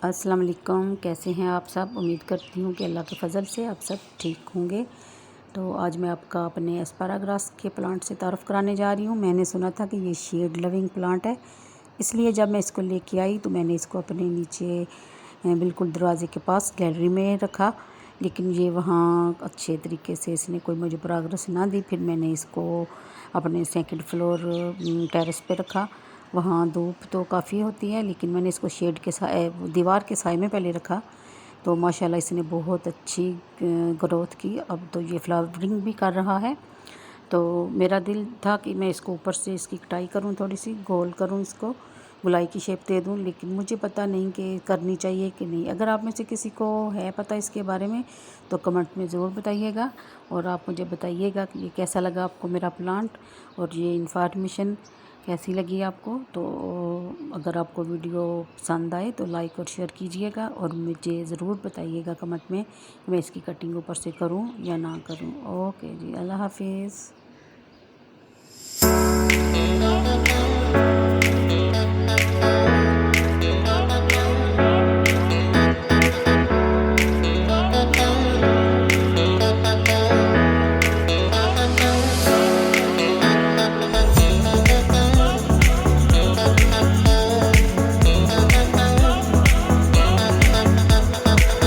अस्सलाम वालेकुम। कैसे हैं आप सब? उम्मीद करती हूँ कि अल्लाह के फ़ज़ल से आप सब ठीक होंगे। तो आज मैं आपका अपने एस्पाराग्रास के प्लांट से तारुफ़ कराने जा रही हूँ। मैंने सुना था कि ये शेड लविंग प्लांट है, इसलिए जब मैं इसको लेके आई तो मैंने इसको अपने नीचे बिल्कुल दरवाज़े के पास गैलरी में रखा, लेकिन ये वहाँ अच्छे तरीके से इसने कोई मुझे प्रोग्रेस ना दी। फिर मैंने इसको अपने सेकंड फ्लोर टेरेस पे रखा। वहाँ धूप तो काफ़ी होती है, लेकिन मैंने इसको शेड के दीवार के साए में पहले रखा, तो माशाल्लाह इसने बहुत अच्छी ग्रोथ की। अब तो ये फ्लावरिंग भी कर रहा है। तो मेरा दिल था कि मैं इसको ऊपर से इसकी कटाई करूं, थोड़ी सी गोल करूं, इसको गुलाई की शेप दे दूं, लेकिन मुझे पता नहीं कि करनी चाहिए कि नहीं। अगर आप में से किसी को है पता इसके बारे में तो कमेंट में ज़रूर बताइएगा, और आप मुझे बताइएगा कि ये कैसा लगा आपको मेरा प्लांट, और ये इन्फॉर्मेशन कैसी लगी आपको। तो अगर आपको वीडियो पसंद आए तो लाइक और शेयर कीजिएगा, और मुझे ज़रूर बताइएगा कमेंट में कि मैं इसकी कटिंग ऊपर से करूं या ना करूं। ओके जी, अल्लाह हाफिज़।